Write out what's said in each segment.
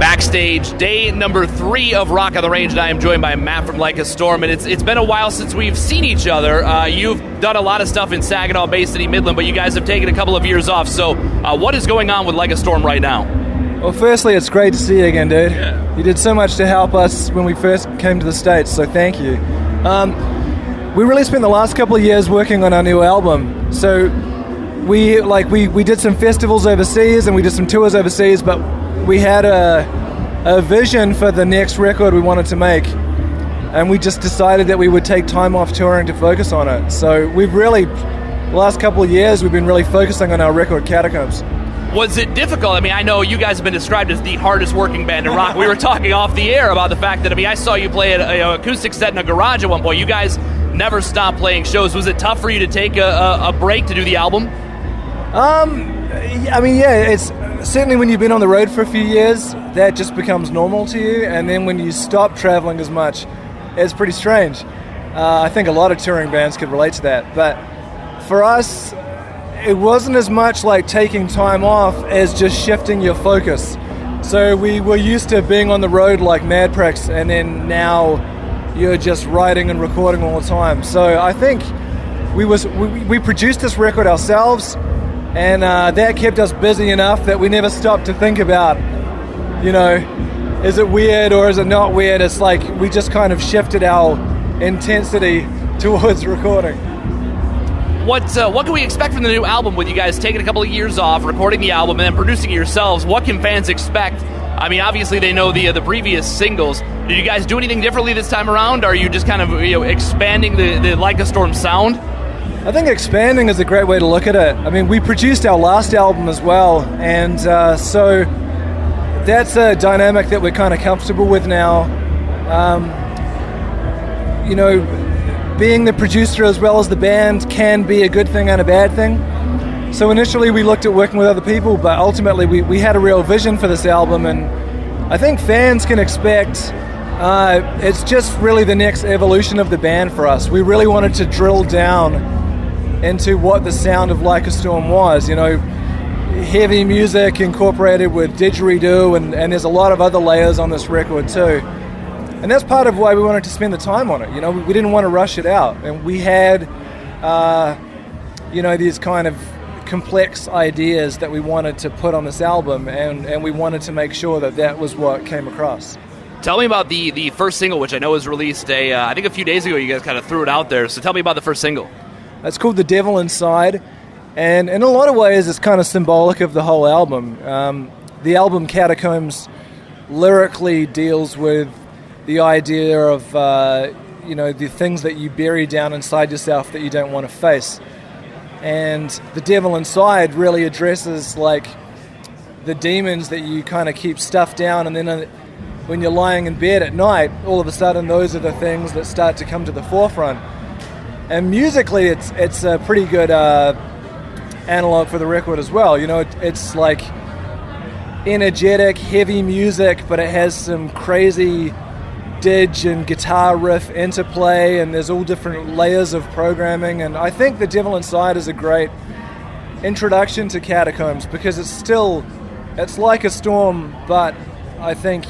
Backstage, day number 3 of Rock on the Range, and I am joined by Matt from Like a Storm, and it's been a while since we've seen each other. You've done a lot of stuff in Saginaw, Bay City, Midland, but you guys have taken a couple of years off, so what is going on with Like a Storm right now? Well, firstly, it's great to see you again, dude. Yeah. You did so much to help us when we first came to the States, so thank you. We really spent the last couple of years working on our new album, so we did some festivals overseas and we did some tours overseas, but we had a vision for the next record we wanted to make, and we just decided that we would take time off touring to focus on it. So the last couple of years, we've been really focusing on our record, Catacombs. Was it difficult? I mean, I know you guys have been described as the hardest working band in rock. We were talking off the air about the fact that, I saw you play an acoustic set in a garage at one point. You guys never stopped playing shows. Was it tough for you to take a break to do the album? It's certainly when you've been on the road for a few years, that just becomes normal to you, and then when you stop traveling as much, it's pretty strange. I think a lot of touring bands could relate to that, but for us, it wasn't as much like taking time off as just shifting your focus. So we were used to being on the road like mad pricks, and then now you're just writing and recording all the time. So I think we produced this record ourselves, and that kept us busy enough that we never stopped to think about, is it weird or is it not weird? It's like we just kind of shifted our intensity towards recording. What can we expect from the new album with you guys taking a couple of years off, recording the album, and then producing it yourselves? What can fans expect? I mean, obviously they know the previous singles. Did you guys do anything differently this time around? Or are you just kind of expanding the Like a Storm sound? I think expanding is a great way to look at it. I mean, we produced our last album as well, and so that's a dynamic that we're kind of comfortable with now. Being the producer as well as the band can be a good thing and a bad thing. So initially we looked at working with other people, but ultimately we had a real vision for this album, and I think fans can expect it's just really the next evolution of the band for us. We really wanted to drill down into what the sound of Like a Storm was, heavy music incorporated with didgeridoo, and there's a lot of other layers on this record too. And that's part of why we wanted to spend the time on it. We didn't want to rush it out. And we had, these kind of complex ideas that we wanted to put on this album, and we wanted to make sure that was what came across. Tell me about the first single, which I know was released I think a few days ago. You guys kind of threw it out there. So tell me about the first single. It's called The Devil Inside. And in a lot of ways, it's kind of symbolic of the whole album. The album Catacombs lyrically deals with the idea of, the things that you bury down inside yourself that you don't want to face. And The Devil Inside really addresses, the demons that you kind of keep stuffed down, and then when you're lying in bed at night, all of a sudden those are the things that start to come to the forefront. And musically, it's a pretty good analog for the record as well. It's like energetic, heavy music, but it has some crazy dig and guitar riff interplay, and there's all different layers of programming. And I think The Devil Inside is a great introduction to Catacombs, because it's Like a Storm, but I think,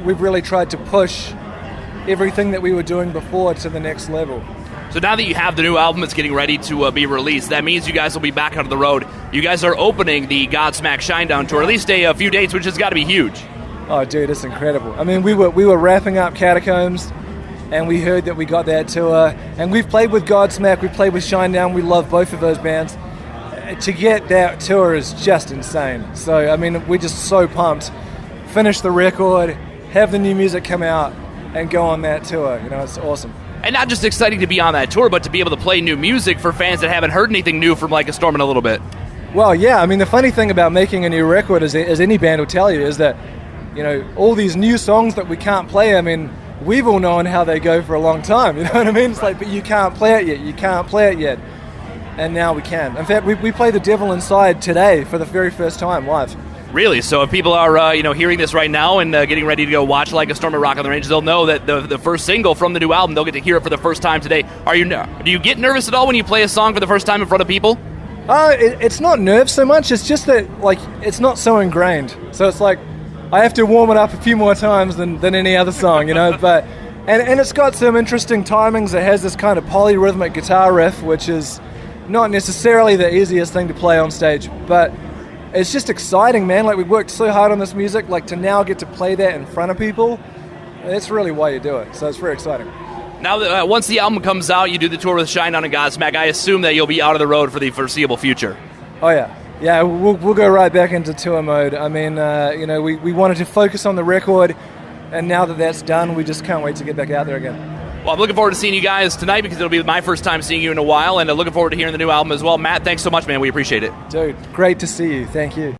we've really tried to push everything that we were doing before to the next level. So now that you have the new album, it's getting ready to be released. That means you guys will be back on the road. You guys are opening the Godsmack Shinedown tour, at least a few dates, which has got to be huge. Oh, dude, it's incredible. I mean, we were wrapping up Catacombs, and we heard that we got that tour, and we've played with Godsmack, we've played with Shinedown, we love both of those bands. To get that tour is just insane. So, I mean, we're just so pumped. Finish the record, have the new music come out, and go on that tour. It's awesome. And not just exciting to be on that tour, but to be able to play new music for fans that haven't heard anything new from Like a Storm in a little bit. Well, yeah, I mean, the funny thing about making a new record, as any band will tell you, is that, all these new songs that we can't play, I mean, we've all known how they go for a long time, you know what I mean? It's but you can't play it yet, and now we can. In fact, we play The Devil Inside today for the very first time live. Really? So if people are hearing this right now and getting ready to go watch Like a Storm at Rock on the Range, they'll know that the first single from the new album, they'll get to hear it for the first time today. Do you get nervous at all when you play a song for the first time in front of people? It's not nerves so much. It's just that it's not so ingrained. So it's I have to warm it up a few more times than any other song, you know. But and it's got some interesting timings. It has this kind of polyrhythmic guitar riff, which is not necessarily the easiest thing to play on stage, but it's just exciting, man. Like, we worked so hard on this music, like, to now get to play that in front of people, that's really why you do it. So it's very exciting. Now, that once the album comes out, you do the tour with Shinedown and Godsmack, I assume that you'll be out of the road for the foreseeable future. Oh, yeah. Yeah, we'll go right back into tour mode. I mean, you know, we wanted to focus on the record, and now that that's done, we just can't wait to get back out there again. Well, I'm looking forward to seeing you guys tonight because it'll be my first time seeing you in a while, and looking forward to hearing the new album as well. Matt, thanks so much, man. We appreciate it. Dude, great to see you. Thank you.